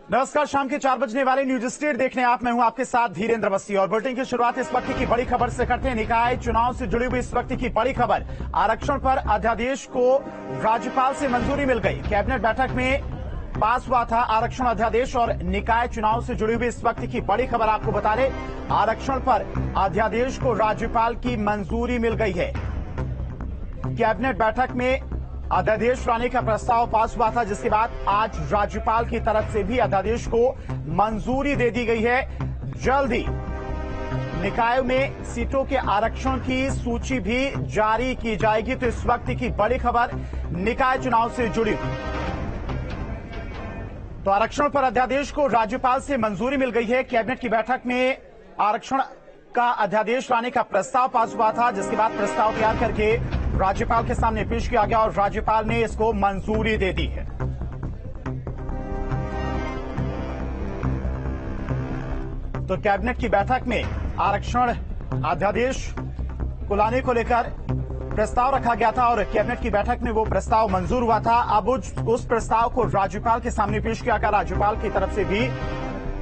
नमस्कार, शाम के 4 बजने वाले न्यूज स्टेट देखने आप। मैं हूं आपके साथ धीरेन्द्र अवस्थी और बुलेटिन की शुरुआत इस वक्त की बड़ी खबर से करते हैं। निकाय चुनाव से जुड़ी हुई इस वक्त की बड़ी खबर, आरक्षण पर अध्यादेश को राज्यपाल से मंजूरी मिल गई। कैबिनेट बैठक में पास हुआ था आरक्षण अध्यादेश और निकाय चुनाव से जुड़ी हुई इस वक्त की बड़ी खबर आपको बता दें, आरक्षण पर अध्यादेश को राज्यपाल की मंजूरी मिल गई है। कैबिनेट बैठक में अध्यादेश लाने का प्रस्ताव पास हुआ था, जिसके बाद आज राज्यपाल की तरफ से भी अध्यादेश को मंजूरी दे दी गई है। जल्द ही निकायों में सीटों के आरक्षण की सूची भी जारी की जाएगी। तो इस वक्त की बड़ी खबर निकाय चुनाव से जुड़ी। तो आरक्षण पर अध्यादेश को राज्यपाल से मंजूरी मिल गई है। कैबिनेट की बैठक में आरक्षण का अध्यादेश लाने का प्रस्ताव पास हुआ था, जिसके बाद प्रस्ताव तैयार करके राज्यपाल के सामने पेश किया गया और राज्यपाल ने इसको मंजूरी दे दी है। तो कैबिनेट की बैठक में आरक्षण अध्यादेश को लाने को लेकर प्रस्ताव रखा गया था और कैबिनेट की बैठक में वो प्रस्ताव मंजूर हुआ था। अब उस प्रस्ताव को राज्यपाल के सामने पेश किया गया। राज्यपाल की तरफ से भी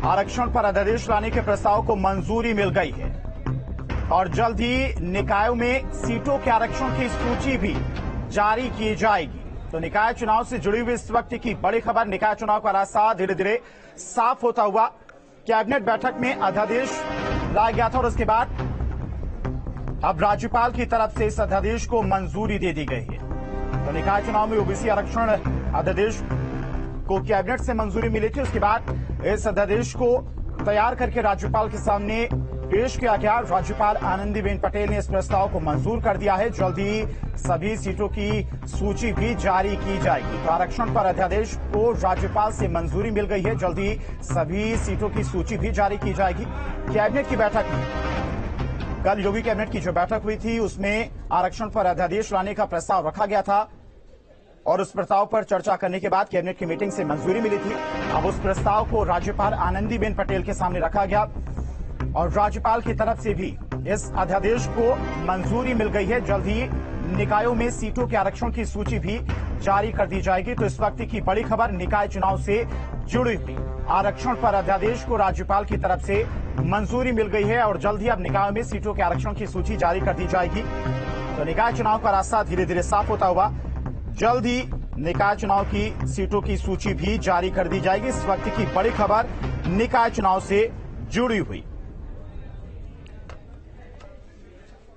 आरक्षण पर अध्यादेश लाने के प्रस्ताव को मंजूरी मिल गई है और जल्द ही निकायों में सीटों के आरक्षण की सूची भी जारी की जाएगी। तो निकाय चुनाव से जुड़ी हुई इस वक्त की बड़ी खबर, निकाय चुनाव का रास्ता धीरे धीरे साफ होता हुआ कैबिनेट बैठक में अध्यादेश लाया गया था और उसके बाद अब राज्यपाल की तरफ से इस अध्यादेश को मंजूरी दे दी गई है। तो निकाय चुनाव में ओबीसी आरक्षण अध्यादेश को कैबिनेट से मंजूरी मिली थी। उसके बाद इस अध्यादेश को तैयार करके राज्यपाल के सामने पेश किया गया। राज्यपाल आनंदीबेन पटेल ने इस प्रस्ताव को मंजूर कर दिया है। जल्द ही सभी सीटों की सूची भी जारी की जाएगी। तो आरक्षण पर अध्यादेश को राज्यपाल से मंजूरी मिल गई है। जल्द ही सभी सीटों की सूची भी जारी की जाएगी। कैबिनेट की बैठक में कल योगी कैबिनेट की जो बैठक हुई थी, उसमें आरक्षण पर अध्यादेश लाने का प्रस्ताव रखा गया था और उस प्रस्ताव पर चर्चा करने के बाद कैबिनेट की मीटिंग से मंजूरी मिली थी। अब उस प्रस्ताव को राज्यपाल आनंदीबेन पटेल के सामने रखा गया और राज्यपाल की तरफ से भी इस अध्यादेश को मंजूरी मिल गई है। जल्द ही निकायों में सीटों के आरक्षण की सूची भी जारी कर दी जाएगी। तो इस वक्त की बड़ी खबर, निकाय चुनाव से जुड़ी हुई आरक्षण पर अध्यादेश को राज्यपाल की तरफ से मंजूरी मिल गई है और जल्द ही अब निकायों में सीटों के आरक्षण की सूची जारी कर दी जाएगी। तो निकाय चुनाव का रास्ता धीरे धीरे साफ होता हुआ जल्द ही निकाय चुनाव की सीटों की सूची भी जारी कर दी जाएगी। इस वक्त की बड़ी खबर निकाय चुनाव से जुड़ी हुई।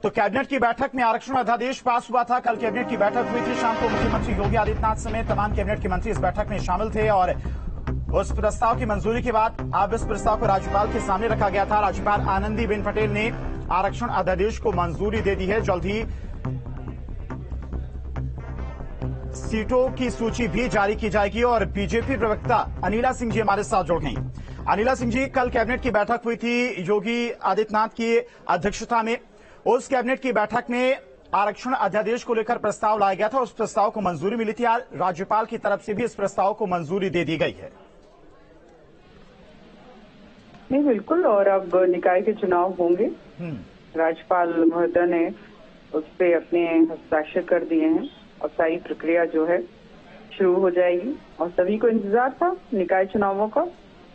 तो कैबिनेट की बैठक में आरक्षण अध्यादेश पास हुआ था। कल कैबिनेट की बैठक हुई थी। शाम को मुख्यमंत्री योगी आदित्यनाथ समेत तमाम कैबिनेट के मंत्री इस बैठक में शामिल थे और उस प्रस्ताव की मंजूरी के बाद अब इस प्रस्ताव को राज्यपाल के सामने रखा गया था। राज्यपाल आनंदीबेन पटेल ने आरक्षण अध्यादेश को मंजूरी दे दी है। जल्द ही सीटों की सूची भी जारी की जाएगी और बीजेपी प्रवक्ता अनिला सिंह जी हमारे साथ जुड़ गई। अनिला सिंह जी, कल कैबिनेट की बैठक हुई थी योगी आदित्यनाथ की अध्यक्षता में। उस कैबिनेट की बैठक में आरक्षण अध्यादेश को लेकर प्रस्ताव लाया गया था। उस प्रस्ताव को मंजूरी मिली थी। आज राज्यपाल की तरफ से भी इस प्रस्ताव को मंजूरी दे दी गई है। नहीं, बिल्कुल। और अब निकाय के चुनाव होंगे। राज्यपाल महोदय ने उस पर अपने हस्ताक्षर कर दिए हैं और सारी प्रक्रिया जो है शुरू हो जाएगी और सभी को इंतजार था निकाय चुनावों का।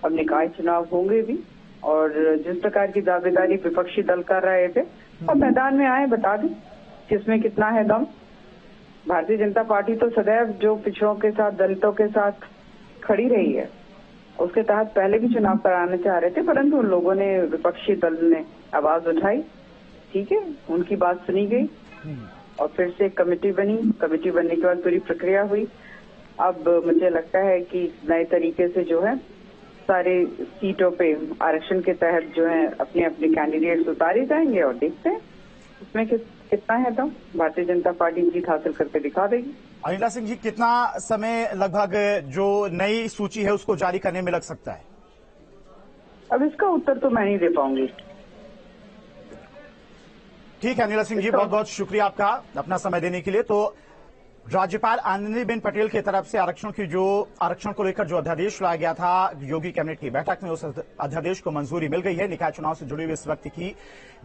अब निकाय चुनाव होंगे भी और जिस प्रकार की दावेदारी विपक्षी दल कर रहे थे, अब मैदान में आए, बता दें किसमें कितना है दम। भारतीय जनता पार्टी तो सदैव जो पिछड़ों के साथ, दलितों के साथ खड़ी रही है, उसके तहत पहले भी चुनाव कराना चाह रहे थे, परंतु उन लोगों ने, विपक्षी दल ने आवाज उठाई। ठीक है, उनकी बात सुनी गई और फिर से कमेटी बनी। कमेटी बनने के बाद पूरी प्रक्रिया हुई। अब मुझे लगता है कि नए तरीके से जो है सारे सीटों पे आरक्षण के तहत जो है अपने अपने कैंडिडेट्स उतारे जाएंगे और देखते हैं इसमें कितना है दम। भारतीय जनता पार्टी जीत हासिल करके दिखा देगी। अनिला सिंह जी, कितना समय लगभग जो नई सूची है उसको जारी करने में लग सकता है? अब इसका उत्तर तो मैं नहीं दे पाऊंगी। ठीक है अनिला सिंह जी, बहुत बहुत शुक्रिया आपका अपना समय देने के लिए। तो राज्यपाल आनंदीबेन पटेल की तरफ से आरक्षण को लेकर जो अध्यादेश लाया गया था योगी कैबिनेट की बैठक में, उस अध्यादेश को मंजूरी मिल गई है। निकाय चुनाव से जुड़ी हुई इस वक्त की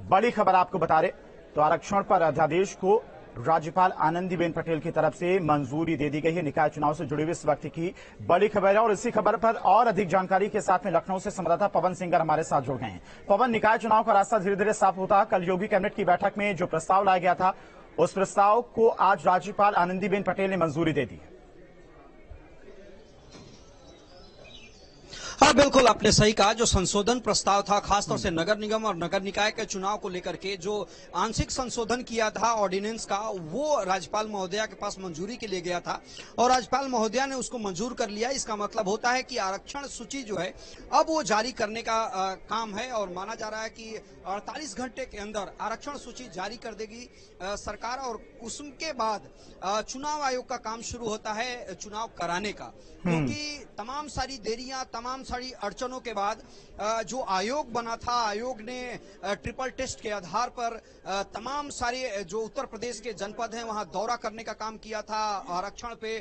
बड़ी खबर आपको बता रहे। तो आरक्षण पर अध्यादेश को राज्यपाल आनंदीबेन पटेल की तरफ से मंजूरी दे दी गई है। निकाय चुनाव से जुड़ी हुई इस वक्त की बड़ी खबर है और इसी खबर पर और अधिक जानकारी के साथ में लखनऊ से संवाददाता पवन सिंगर हमारे साथ जुड़ गए हैं। पवन, निकाय चुनाव का रास्ता धीरे धीरे साफ होता। कल योगी कैबिनेट की बैठक में जो प्रस्ताव लाया गया था, उस प्रस्ताव को आज राज्यपाल आनंदीबेन पटेल ने मंजूरी दे दी। हाँ, बिल्कुल आपने सही कहा। जो संशोधन प्रस्ताव था, खासतौर से नगर निगम और नगर निकाय के चुनाव को लेकर के जो आंशिक संशोधन किया था ऑर्डिनेंस का, वो राज्यपाल महोदया के पास मंजूरी के लिए गया था और राज्यपाल महोदया ने उसको मंजूर कर लिया। इसका मतलब होता है कि आरक्षण सूची जो है अब वो जारी करने का काम है और माना जा रहा है कि 48 घंटे के अंदर आरक्षण सूची जारी कर देगी सरकार और उसके बाद चुनाव आयोग का काम शुरू होता है चुनाव कराने का। क्योंकि तमाम सारी देरियां, तमाम सारी अड़चनों के बाद जो आयोग बना था, आयोग ने ट्रिपल टेस्ट के आधार पर तमाम सारे जो उत्तर प्रदेश के जनपद हैं वहां दौरा करने का काम किया था। आरक्षण पे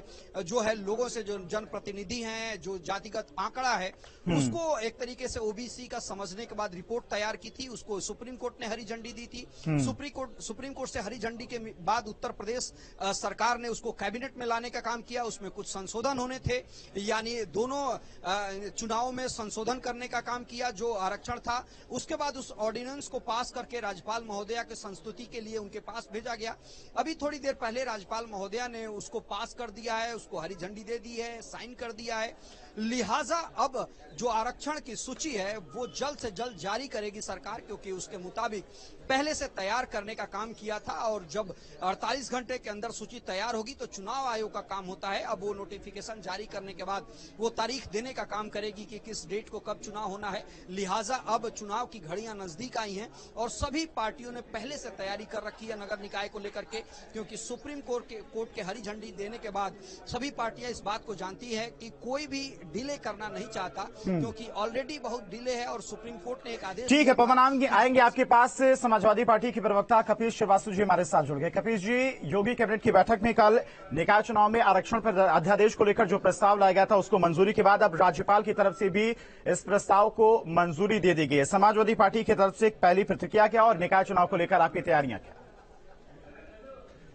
जो है लोगों से जो जनप्रतिनिधि हैं, जो जातिगत आंकड़ा है, उसको एक तरीके से ओबीसी का समझने के बाद रिपोर्ट तैयार की थी। उसको सुप्रीम कोर्ट ने हरी झंडी दी थी। सुप्रीम कोर्ट से हरी झंडी के बाद उत्तर प्रदेश सरकार ने उसको कैबिनेट में लाने का काम किया। उसमें कुछ संशोधन होने थे, यानी दोनों चुनाव में संशोधन करने का काम किया जो आरक्षण था। उसके बाद उस ऑर्डिनेंस को पास करके राज्यपाल महोदया के संस्तुति के लिए उनके पास भेजा गया। अभी थोड़ी देर पहले राज्यपाल महोदया ने उसको पास कर दिया है, उसको हरी झंडी दे दी है, साइन कर दिया है। लिहाजा अब जो आरक्षण की सूची है वो जल्द से जल्द जारी करेगी सरकार, क्योंकि उसके मुताबिक पहले से तैयार करने का काम किया था और जब 48 घंटे के अंदर सूची तैयार होगी तो चुनाव आयोग का काम होता है। अब वो नोटिफिकेशन जारी करने के बाद वो तारीख देने का काम करेगी कि किस डेट को कब चुनाव होना है। लिहाजा अब चुनाव की घड़ियां नजदीक आई हैं और सभी पार्टियों ने पहले से तैयारी कर रखी है नगर निकाय को लेकर के, क्योंकि सुप्रीम कोर्ट के हरी झंडी देने के बाद सभी पार्टियां इस बात को जानती है कि कोई भी डिले करना नहीं चाहता, क्योंकि ऑलरेडी बहुत डिले है और सुप्रीम कोर्ट ने एक आदेश। ठीक है पवन, आएंगे आपके पास। समाजवादी पार्टी के प्रवक्ता कपिल श्रीवास्तव जी हमारे साथ जुड़ गए। कपिल जी, योगी कैबिनेट की बैठक में कल निकाय चुनाव में आरक्षण पर अध्यादेश को लेकर जो प्रस्ताव लाया गया था, उसको मंजूरी के बाद अब राज्यपाल की तरफ से भी इस प्रस्ताव को मंजूरी दे दी गई है। समाजवादी पार्टी की तरफ से पहली प्रतिक्रिया क्या और निकाय चुनाव को लेकर आपकी तैयारियां क्या?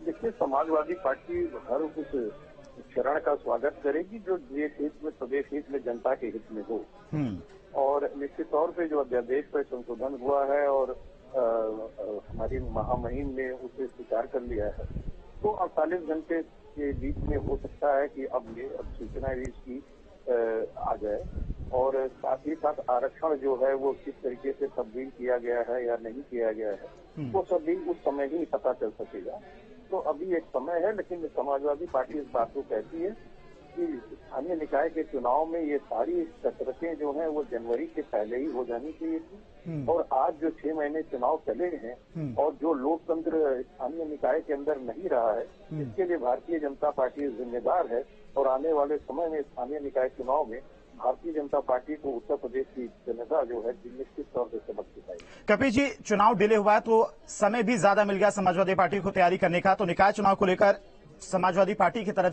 देखिए, समाजवादी पार्टी हर उस चरण का स्वागत करेगी जो देश हित में, प्रदेश हित में, जनता के हित में हो। और निश्चित तौर पे जो अध्यादेश पर संशोधन हुआ है और हमारी महामहिम ने उसे स्वीकार कर लिया है, तो 48 घंटे के बीच में हो सकता है कि अब सूचना इसकी आ जाए और साथ ही साथ आरक्षण जो है वो किस तरीके से तब्दील किया गया है या नहीं किया गया है, वो सभी उस समय ही पता चल सकेगा। तो अभी एक समय है, लेकिन समाजवादी पार्टी इस बात को कहती है कि स्थानीय निकाय के चुनाव में ये सारी कसरतें जो हैं वो जनवरी के पहले ही हो जानी चाहिए थी। और आज जो 6 महीने चुनाव चले हैं और जो लोकतंत्र स्थानीय निकाय के अंदर नहीं रहा है, इसके लिए भारतीय जनता पार्टी जिम्मेदार है और आने वाले समय में स्थानीय निकाय चुनाव में भारतीय जनता पार्टी को उत्तर प्रदेश की जनता जो है निश्चित तौर पर सबक सिखाएगी। कपिल जी, चुनाव डिले हुआ है तो समय भी ज्यादा मिल गया समाजवादी पार्टी को तैयारी करने का, तो निकाय चुनाव को लेकर समाजवादी पार्टी की तरफ से